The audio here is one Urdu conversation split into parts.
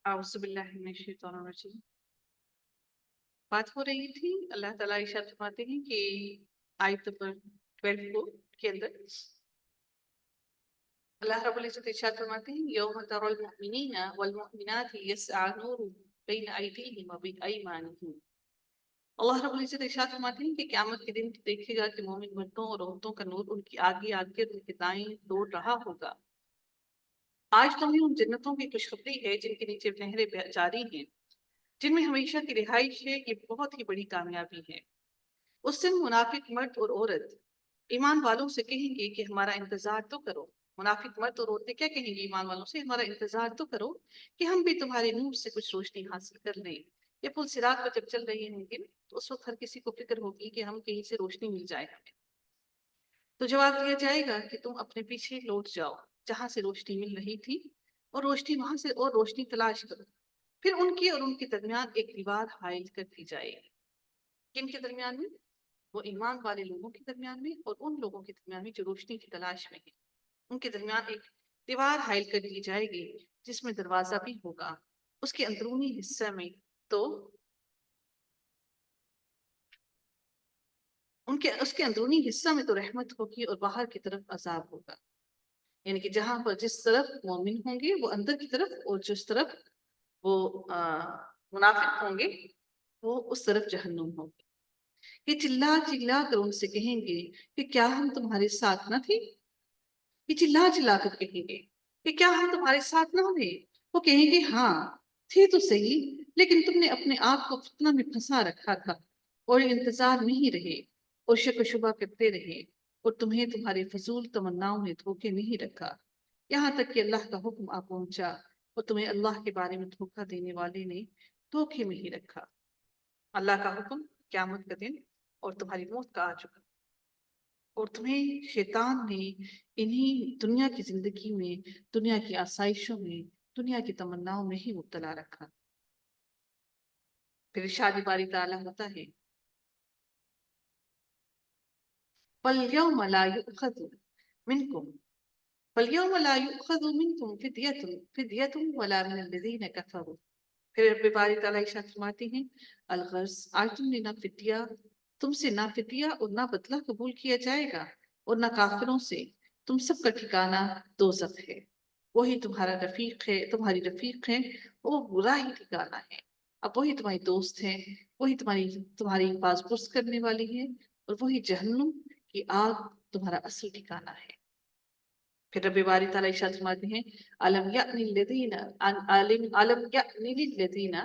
اعوذ باللہ من الشیطان الرجیم۔ بات ہو رہی تھی، اللہ تعالیٰ ارشاد فرماتے ہیں کہ آیت نمبر 12 کے اندر اللہ رب العزت ارشاد فرماتے ہیں یوم تری المؤمنین والمؤمنات یسعی نورهم بین ایدیہم وبایمانہم۔ اللہ رب العزت ارشاد فرماتے ہیں کہ قیامت کے دن دیکھے گا کہ مومن مردوں اور عورتوں کا نور ان کی آگے آگے اور ان کے دائیں دوڑ رہا ہوگا۔ آج تمہیں ان جنتوں کی خوشخبری ہے جن کے نیچے نہریں جاری ہیں، جن میں ہمیشہ کی رہائش ہے۔ یہ بہت ہی بڑی کامیابی ہے۔ اس دن منافق مرد اور عورت ایمان والوں سے کہیں گے کہ ہمارا انتظار تو کرو۔ منافق مرد اور عورتیں کیا کہیں گے ایمان والوں سے؟ ہمارا انتظار تو کرو کہ ہم بھی تمہارے نور سے کچھ روشنی حاصل کر لیں۔ یہ پل صراط پر جب چل رہے ہوں گے تو اس وقت ہر کسی کو فکر ہوگی کہ ہم کہیں سے روشنی مل جائے ہمیں۔ تو جواب دیا جائے گا کہ تم اپنے پیچھے لوٹ جاؤ جہاں سے روشنی مل رہی تھی، اور روشنی وہاں سے اور روشنی تلاش کرو۔ پھر ان کی اور ان کے درمیان ایک دیوار حائل کر دی جائے گی۔ کن کے درمیان میں؟ وہ ایمان والے لوگوں کے درمیان میں اور ان لوگوں کے درمیان میں جو روشنی کی تلاش میں ہیں۔ ان کے درمیان ایک دیوار حائل کر دی جائے گی جس میں دروازہ بھی ہوگا۔ اس کے اندرونی حصہ میں تو اس کے اندرونی حصہ میں تو رحمت ہوگی اور باہر کی طرف عذاب ہوگا۔ یعنی کہ جہاں پر جس طرف مومن ہوں گے وہ اندر کی طرف، اور جس طرف وہ منافق ہوں گے وہ اس طرف جہنم ہوگی۔ یہ چلا چلا کر ان سے کہیں گے کہ کیا ہم تمہارے ساتھ نہ تھے؟ یہ چلا چلا کر کہیں گے کہ کیا ہم تمہارے ساتھ نہ تھے؟ وہ کہیں گے ہاں تھے تو صحیح، لیکن تم نے اپنے آپ کو فتنہ میں پھنسا رکھا تھا اور انتظار میں ہی رہے اور شک و شبہ کرتے رہے، اور تمہیں تمہارے فضول تمناؤں نے دھوکے نہیں رکھا، یہاں تک کہ اللہ کا حکم آ پہنچا اور تمہیں اللہ کے بارے میں دھوکہ دینے والے نے دھوکے میں ہی رکھا۔ اللہ کا حکم، قیامت کا دن اور تمہاری موت کا آ چکا، اور تمہیں شیطان نے انہی دنیا کی زندگی میں، دنیا کی آسائشوں میں، دنیا کی تمناؤں میں ہی مبتلا رکھا۔ پھر ارشاد باری تعالیٰ ہوتا ہے فَالْيَوْمَ لَا يُؤْخَذُ مِنْكُمْ فَالْيَوْمَ لَا يُؤْخَذُ مِنْكُمْ فِدْيَةٌ وَلَا مِنَ الَّذِينَ كَفَرُوا۔ پھر رب باری تعالیٰ ارشاد فرماتے ہیں الغرض آج تم سے نہ فدیہ اور نہ بدلہ قبول کیا جائے گا، اور نہ کافروں سے۔ تم سب کا ٹھکانہ دوزخ ہے، وہی تمہارا رفیق ہے، تمہاری رفیق ہے، وہ برا ہی ٹھکانہ ہے۔ اب وہی تمہاری دوست ہے، وہی تمہاری باز پرس کرنے والی ہے، اور وہی جہنم کی آگ تمہارا اصل ٹھکانہ ہے۔ پھر رب باری تعالیٰ ارشاد فرماتے ہیں أَلَمْ يَأْنِ لِلَّذِينَ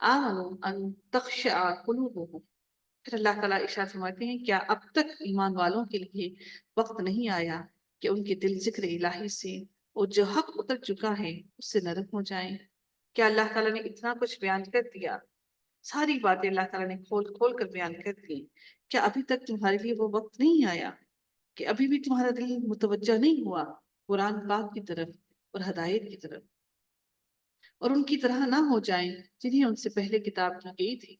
آمَنُوا أَن تَخْشَعَ قُلُوبُهُمْ۔ پھر اللہ تعالیٰ ارشاد فرماتے ہیں کیا اب تک ایمان والوں کے لیے وقت نہیں آیا کہ ان کے دل ذکر الہی سے اور جو حق اتر چکا ہے اس سے نرم ہو جائیں؟ کیا اللہ تعالیٰ نے اتنا کچھ بیان کر دیا، ساری باتیں اللہ تعالیٰ نے کھول کھول کر بیان کر دی، کیا ابھی تک تمہارے لیے وہ وقت نہیں آیا کہ ابھی بھی تمہارا دل متوجہ نہیں ہوا قرآن پاک کی طرف اور ہدایت کی طرف، اور ان کی طرح نہ ہو جائیں جنہیں ان سے پہلے کتاب دی گئی تھی؟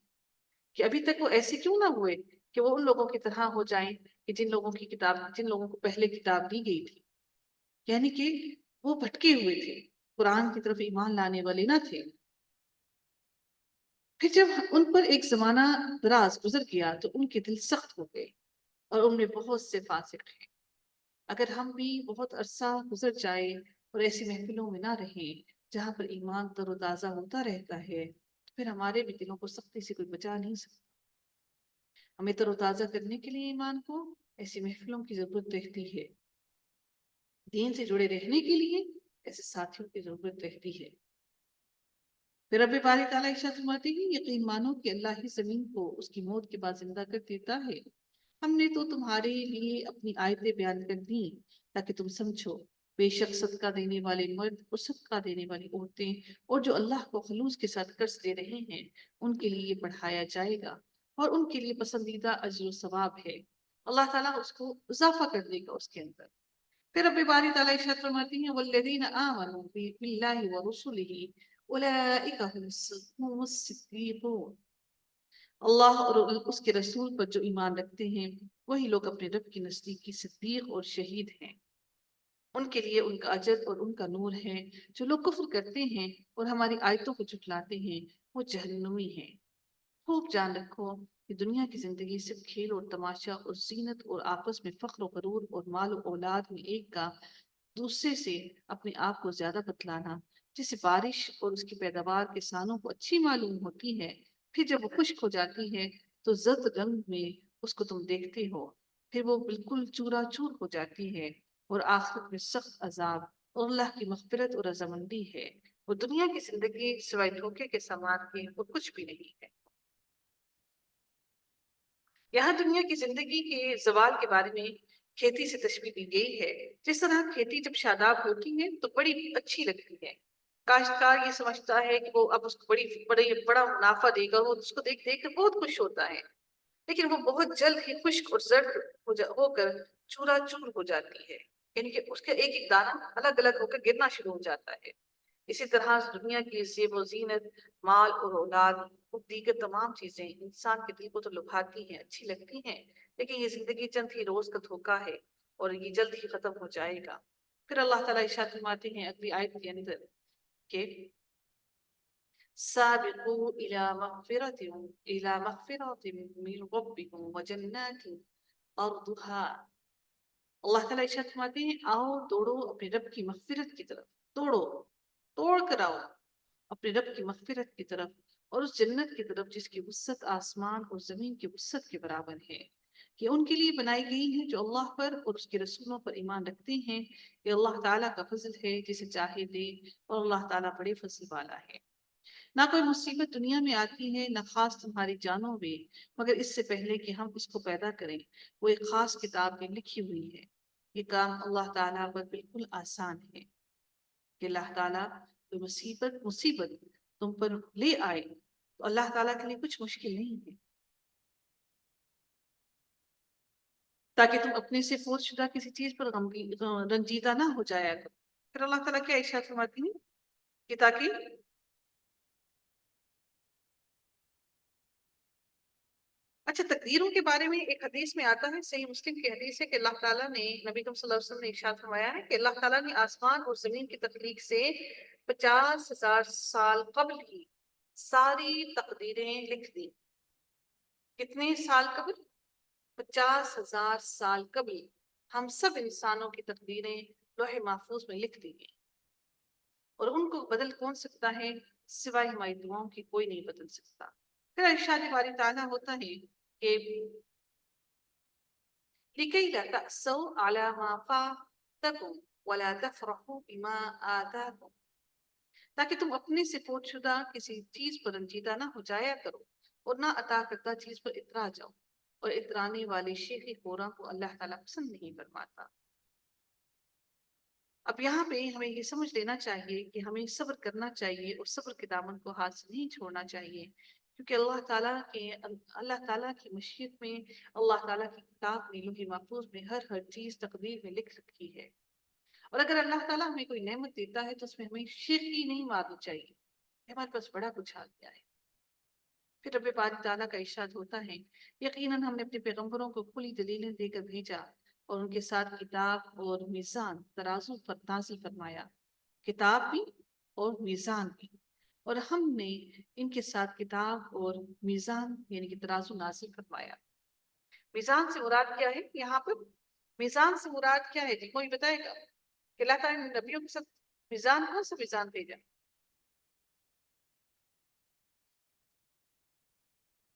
کہ ابھی تک وہ ایسے کیوں نہ ہوئے کہ وہ ان لوگوں کی طرح ہو جائیں کہ جن لوگوں کو پہلے کتاب دی گئی تھی، یعنی کہ وہ بھٹکے ہوئے تھے، قرآن کی طرف ایمان لانے والے نہ تھے۔ پھر جب ان پر ایک زمانہ دراز گزر گیا تو ان کے دل سخت ہو گئے، اور ان میں بہت سے فاسق ہیں۔ اگر ہم بھی بہت عرصہ گزر جائے اور ایسی محفلوں میں نہ رہیں جہاں پر ایمان تر و تازہ ہوتا رہتا ہے، تو پھر ہمارے بھی دلوں کو سختی سے کوئی بچا نہیں سکتا۔ ہمیں تر و تازہ کرنے کے لیے ایمان کو ایسی محفلوں کی ضرورت رہتی ہے، دین سے جڑے رہنے کے لیے ایسے ساتھیوں کی ضرورت رہتی ہے۔ پھر رب باری تعالیٰ ارشاد فرماتے ہیں یقین مانو کہ اللہ ہی زمین کو اس کی موت کے بعد زندہ کر دیتا ہے۔ ہم نے تو تمہارے لیے اپنی آیتیں بیان کر دیں تاکہ تم سمجھو۔ بے شک صدقہ دینے والے مرد اور صدقہ دینے والی عورتیں اور جو اللہ کو خلوص کے ساتھ قرض دے رہے ہیں ان کے لیے بڑھایا جائے گا، اور ان کے لیے پسندیدہ اجر و ثواب ہے۔ اللہ تعالیٰ اس کو اضافہ کر دے گا اس کے اندر۔ پھر رب باری تعالیٰ ارشاد فرماتی ہیں والذین آمنوا باللہ ورسلہ اولئک هم الصدیقون۔ اللہ اور اس کے رسول پر جو ایمان رکھتے ہیں وہی لوگ اپنے رب کی نزدیکی صدیق اور شہید ہیں۔ ان کے لیے ان کا اجر اور ان کا نور ہے۔ جو لوگ کفر کرتے ہیں اور ہماری آیتوں کو جھٹلاتے ہیں وہ جہنمی ہیں۔ خوب جان رکھو کہ دنیا کی زندگی صرف کھیل اور تماشا اور زینت اور آپس میں فخر و غرور اور مال و اولاد میں ایک کا دوسرے سے اپنے آپ کو زیادہ بتلانا، جسے بارش اور اس کی پیداوار کسانوں کو اچھی معلوم ہوتی ہے، پھر جب وہ خشک ہو جاتی ہے تو زرد رنگ میں اس کو تم دیکھتے ہو، پھر وہ بالکل چورا چور ہو جاتی ہے اور آخرت میں سخت عذاب اور اللہ کی مغفرت اور رضامندی ہے۔ وہ دنیا کی زندگی سوائے دھوکے کے سامان کے اور کچھ بھی نہیں ہے۔ یہاں دنیا کی زندگی کے زوال کے بارے میں کھیتی سے تشبیہ دی گئی ہے۔ جس طرح کھیتی جب شاداب ہوتی ہے تو بڑی اچھی لگتی ہے، کاشتکار یہ سمجھتا ہے کہ وہ اب اس کو بڑا منافع دے گا، وہ اس کو دیکھ دیکھ کر بہت خوش ہوتا ہے، لیکن وہ بہت جلد ہی خشک اور زرد ہو کر چورا چور ہو جاتی ہے، یعنی کہ اس کا ایک ایک دانہ الگ الگ ہو کر گرنا شروع ہو جاتا ہے۔ اسی طرح دنیا کی زیب و زینت، مال اور اولاد اور دیگر تمام چیزیں انسان کے دل کو تو لبھاتی ہیں، اچھی لگتی ہیں، لیکن یہ زندگی چند ہی روز کا دھوکہ ہے اور یہ جلد ہی ختم ہو جائے گا۔ پھر اللہ تعالیٰ ارشاد فرماتے ہیں اگلی آیت کے اندر کہ سابقوا إلى مغفرة من ربكم وجنات أرضها، اللہ تعالیٰ ارشاد فرماتے ہیں آؤ دوڑو اپنے رب کی مغفرت کی طرف، توڑ کر آؤ اپنے رب کی مغفرت کی طرف اور اس جنت کی طرف جس کی وسعت آسمان اور زمین کی وسعت کے برابر ہے، کہ ان کے لیے بنائی گئی ہیں جو اللہ پر اور اس کے رسولوں پر ایمان رکھتے ہیں۔ یہ اللہ تعالیٰ کا فضل ہے جسے چاہے دے، اور اللہ تعالیٰ بڑے فضل والا ہے۔ نہ کوئی مصیبت دنیا میں آتی ہے نہ خاص تمہاری جانوں میں، مگر اس سے پہلے کہ ہم اس کو پیدا کریں وہ ایک خاص کتاب میں لکھی ہوئی ہے۔ یہ کام اللہ تعالیٰ پر بالکل آسان ہے کہ اللہ تعالیٰ کوئی مصیبت تم پر لے آئے تو اللہ تعالیٰ کے لیے کچھ مشکل نہیں ہے، تاکہ تم اپنے سے فوت شدہ کسی چیز پر رنجیدہ نہ ہو جایا کرو۔ پھر اللہ تعالیٰ کیا ارشاد فرماتی ہیں کہ تاکہ اچھا تقدیروں کے بارے میں ایک حدیث میں آتا ہے، صحیح مسلم کی حدیث ہے کہ اللہ تعالیٰ نے، نبی کریم صلی اللہ علیہ وسلم نے ارشاد فرمایا ہے کہ اللہ تعالیٰ نے آسمان اور زمین کی تخلیق سے 50,000 سال قبل ہی ساری تقدیریں لکھ دی۔ کتنے سال قبل؟ 50,000 سال قبل ہم سب انسانوں کی تقدیریں لوح محفوظ میں لکھ دی ہیں، اور ان کو بدل کون سکتا ہے؟ سوائے ہماری دعاؤں کی کوئی نہیں بدل سکتا۔ پھر ارشاد باری تعالیٰ ہوتا ہے کہ لِكَيْ لَا تَأْسَوْا عَلَى مَا فَاتَكُمْ وَلَا تَفْرَحُوا بِمَا آتَاكُمْ، تاکہ تم اپنے سے فوت شدہ کسی چیز پر رنجیدہ نہ ہو جایا کرو اور نہ عطا کردہ چیز پر اترا جاؤ، اور اترانے والے شیخی خوراں کو اللہ تعالیٰ پسند نہیں فرماتا۔ اب یہاں پہ ہمیں یہ سمجھ لینا چاہیے کہ ہمیں صبر کرنا چاہیے اور صبر کے دامن کو ہاتھ سے نہیں چھوڑنا چاہیے، کیونکہ اللہ تعالیٰ کی مشیت میں، اللہ تعالیٰ کی کتاب میں، لوح محفوظ میں ہر چیز تقدیر میں لکھ رکھی ہے۔ اور اگر اللہ تعالیٰ ہمیں کوئی نعمت دیتا ہے تو اس میں ہمیں شیخی نہیں مارنی چاہیے کہ ہمارے پاس بڑا کچھ آ گیا ہے۔ پھر رب باری تعالیٰ کا ارشاد ہوتا ہے یقیناً ہم نے اپنے پیغمبروں کو کھلی دلیلیں دے کر بھیجا اور ان کے ساتھ کتاب اور میزان ترازو پر نازل فرمایا، کتاب بھی اور میزان بھی، اور ہم نے ان کے ساتھ کتاب اور میزان یعنی کہ ترازو نازل فرمایا۔ میزان سے مراد کیا ہے یہاں پر؟ میزان سے مراد کیا ہے جی کوئی بتائے گا کہ اللہ تعالیٰ نے نبیوں کے ساتھ میزان کون سا میزان بھیجا؟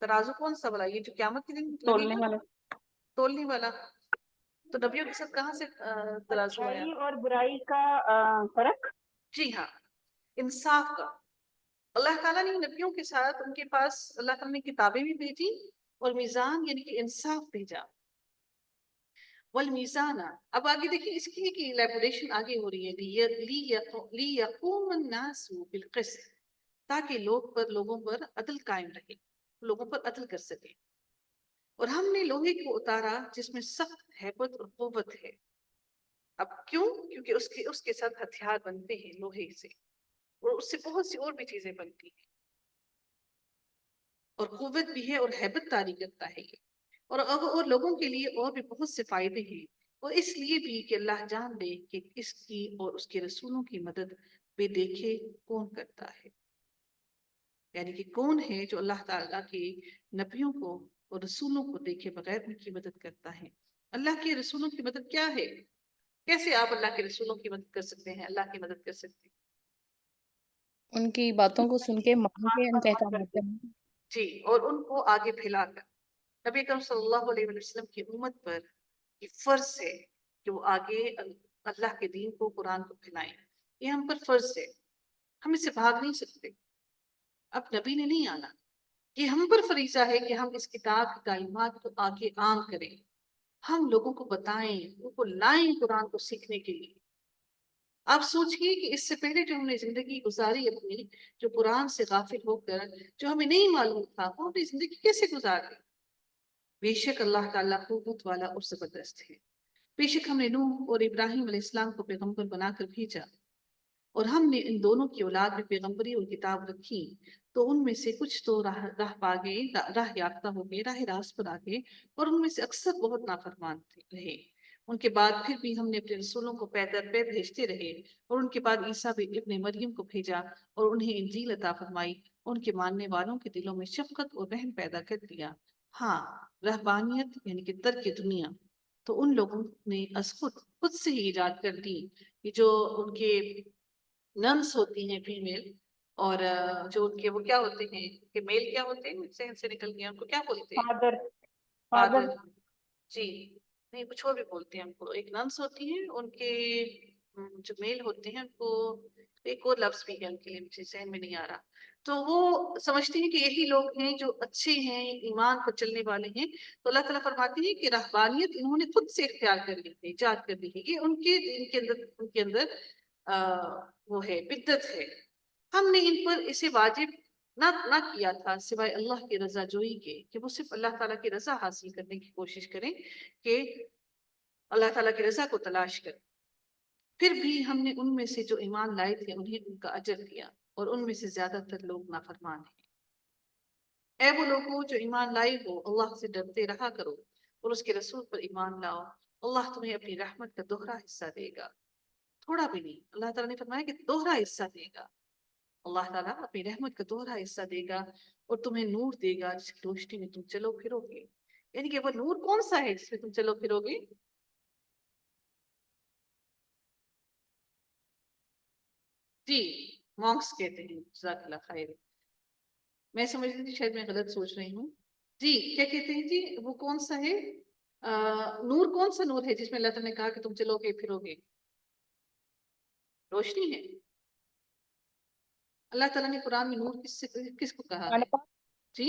ترازو کون سا بلا؟ یہ جو قیامت کے دن لگے تولنے گا والا، تولنے والا؟ تو نبیوں کے ساتھ کہاں سے ترازو آیا؟ اچھائی اور برائی کا فرق۔ جی ہاں، انصاف کا۔ اللہ تعالیٰ نے نبیوں کے ساتھ ان کے پاس اللہ تعالیٰ نے کتابیں بھی بھیجی اور میزان یعنی کہ انصاف بھیجا۔ والمیزان، اب آگے دیکھیں اس کی ایک ایلیبوریشن آگے ہو رہی ہے، لیقوم الناس بالقسط، تاکہ لوگوں پر عدل قائم رہے، لوگوں پر عدل کر سکے۔ اور ہم نے لوہے کو اتارا جس میں سخت ہیبت اور قوت ہے۔ اب کیوں؟ کیونکہ اس کے ساتھ ہتھیار بنتے ہیں لوہے سے، اور اس سے بہت سی اور بھی چیزیں بنتی ہیں، اور قوت بھی ہے اور ہیبت طاری کرتا ہے یہ، اور لوگوں کے لیے اور بھی بہت سے فائدے ہیں۔ اور اس لیے بھی کہ اللہ جان لے کہ اس کی اور اس کے رسولوں کی مدد بے دیکھے کون کرتا ہے، یعنی کہ کون ہے جو اللہ تعالیٰ کے نبیوں کو اور رسولوں کو دیکھے بغیر ان کی مدد کرتا ہے۔ اللہ کے رسولوں کی مدد کیا ہے؟ کیسے آپ اللہ کے رسولوں کی مدد کر سکتے ہیں، اللہ کی مدد کر سکتے ہیں؟ ان کی باتوں کو سن کے مان کے ان کا احکامات کرنا۔ جی، اور ان کو آگے پھیلا کر نبی اکرم صلی اللہ علیہ وسلم کی امت پر یہ فرض ہے کہ وہ آگے اللہ کے دین کو، قرآن کو پھیلائیں۔ یہ ہم پر فرض ہے، ہم اس سے بھاگ نہیں سکتے۔ اب نبی نے نہیں آنا، یہ ہم پر فریضہ ہے کہ ہم اس کتاب کی تعلیمات کو آگے عام کریں، ہم لوگوں کو بتائیں، ان کو لائیں قرآن کو سیکھنے کے لیے۔ آپ سوچئے کہ اس سے پہلے جو ہم نے زندگی گزاری اپنی، جو قرآن سے غافل ہو کر، جو ہمیں نہیں معلوم تھا، وہ اپنی زندگی کیسے گزار دی؟ بے شک اللہ تعالیٰ قوت والا اور زبردست ہے۔ بے شک ہم نے نوح اور ابراہیم علیہ السلام کو پیغمبر بنا کر بھیجا، اور ہم نے ان دونوں کی اولاد میں پیغمبری اور کتاب رکھی، تو ان میں سے کچھ تو راہ پا گئے، راہ یافتہ ہو گئے، راہ راست پر آ گئے، اور ان میں سے اکثر بہت نافرمان رہے۔ ان کے بعد پھر بھی ہم نے اپنے رسولوں کو پے در پے بھیجتے رہے، اور ان کے بعد عیسیٰ ابن مریم کو بھیجا اور انہیں انجیل عطا فرمائی، ان کے ماننے والوں کے دلوں میں شفقت اور رحم پیدا کر دیا۔ ہاں، رہبانیت یعنی کہ ترک دنیا تو ان لوگوں نے از خود سے ہی ایجاد کر دی، یہ جو ان کے ننس ہوتی ہیں فیمیل، اور جو ان کے وہ کیا ہوتے ہیں کہ میل کیا ہوتے ہیں، ذہن سے نکل گیا، ان کو کیا بولتے ہیں؟ فادر فادر، جی نہیں کچھ اور بھی بولتے ہیں ان کو، ایک ننس ہوتی ہیں، ان کے جو میل ہوتے ہیں ان کو ایک اور لفظ بھی ہے ان کے لیے، مجھے ذہن میں نہیں آ رہا، تو وہ سمجھتے ہیں کہ یہی لوگ ہیں جو اچھے ہیں، ایمان پر چلنے والے ہیں، تو اللہ تعالیٰ فرماتے ہیں کہ رہبانیت انہوں نے خود سے اختیار کر لی ہے، ایجاد کر لی ہے، یہ ان کے اندر وہ ہے، بدت ہے۔ ہم نے ان پر اسے واجب نہ کیا تھا سوائے اللہ کی رضا جوئی کے، کہ وہ صرف اللہ تعالیٰ کی رضا حاصل کرنے کی کوشش کریں، کہ اللہ تعالیٰ کی رضا کو تلاش کریں۔ پھر بھی ہم نے ان میں سے جو ایمان لائے تھے انہیں ان کا اجر دیا، اور ان میں سے زیادہ تر لوگ نافرمان ہیں۔ اے وہ لوگوں جو ایمان لائے ہو، اللہ سے ڈرتے رہا کرو اور اس کے رسول پر ایمان لاؤ، اللہ تمہیں اپنی رحمت کا دوہرا حصہ دے گا، تھوڑا بھی نہیں، اللہ تعالیٰ نے فرمایا کہ دوہرا حصہ دے گا۔ اللہ تعالیٰ اپنی رحمت کا دوہرا حصہ دے گا، اور تمہیں نور دے گا جس کی روشنی میں تم چلو پھرو گے۔ یعنی کہ وہ نور کون سا ہے جس میں تم چلو پھرو گے؟ جی، مونکس کہتے ہیں، جزاک اللہ خیر۔ میں سمجھ رہی تھی شاید میں غلط سوچ رہی ہوں۔ جی کیا کہتے ہیں جی، وہ کون سا ہے نور، کون سا نور ہے جس میں اللہ تعالیٰ نے کہا کہ تم چلو گے پھرو گے؟ روشنی ہے۔ اللہ تعالیٰ نے قرآن میں نور کس کو کہا ہے؟ جی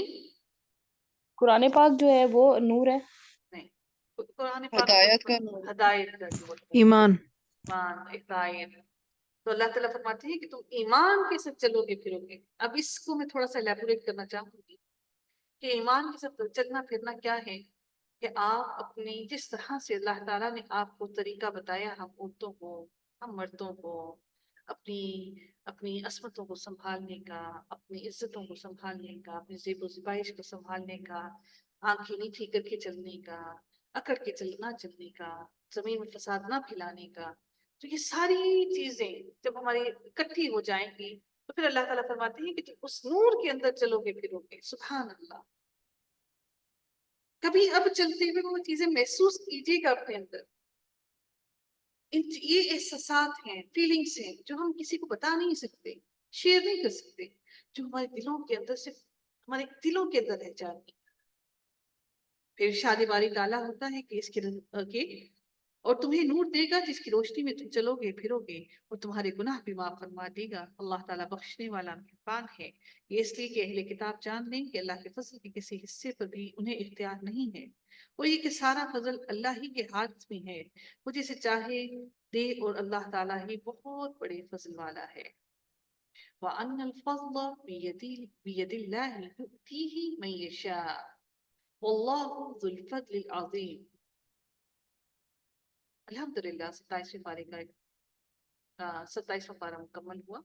قرآن پاک جو ہے وہ نور ہے۔ نہیں، قرآن پاک ہدایت کا نور، ہدایت کا نور، ایمان۔ ایمان، ہدایت۔ تو اللہ تعالیٰ فرماتے ہیں کہ تم ایمان کے ساتھ چلو گے پھرو گے۔ اب اس کو میں تھوڑا سا الیبوریٹ کرنا چاہوں گی کہ ایمان کے ساتھ چلنا پھرنا کیا ہے، کہ آپ اپنی جس طرح سے اللہ تعالیٰ نے آپ کو طریقہ بتایا، ہم عورتوں کو، ہم مردوں کو اپنی عصمتوں کو سنبھالنے کا، اپنی عزتوں کو سنبھالنے کا، اپنی زیب و زیبائش کو سنبھالنے کا، آنکھیں نیچی کر کے چلنے کا، اکڑ کے چلنے کا، زمین میں فساد نہ پھیلانے کا، تو یہ ساری چیزیں جب ہماری اکٹھی ہو جائیں گی تو پھر اللہ تعالیٰ فرماتے ہیں کہ تم اس نور کے اندر چلو گے پھرو گے۔ سبحان اللہ، کبھی اب چلتے ہوئے وہ چیزیں محسوس کیجیے گا اپنے اندر۔ یہ احساسات ہیں، فیلنگس ہیں جو ہم کسی کو بتا نہیں سکتے، شیئر نہیں کر سکتے، جو ہمارے دلوں کے اندر صرف ہمارے دلوں کے اندر رہ جاتی۔ پھر شادی باری تعالیٰ ہوتا ہے کہ اس کے اور تمہیں نور دے گا جس کی روشنی میں تم چلو گے پھرو گے، اور تمہارے گناہ بھی معاف فرما دے گا۔ اللہ تعالیٰ بخشنے والا مہربان ہے۔ یہ اس لیے کہ اہل کتاب جان لیں کہ اللہ کے فضل کے کسی حصے پر بھی انہیں اختیار نہیں ہے، وہ یہ کہ سارا فضل اللہ ہی کے ہاتھ میں ہے، وہ جسے چاہے دے، اور اللہ تعالیٰ ہی بہت بڑے فضل والا ہے۔ وَأَنَّ الْفَضْلَ بِيَدِ اللَّهِ يُؤْتِيهِ مَن يَشَاءُ وَاللَّهُ ذُو الْفَضْلِ الْعَظِيمِ۔ الحمدللہ 27واں پارے کا 27واں پارہ مکمل ہوا۔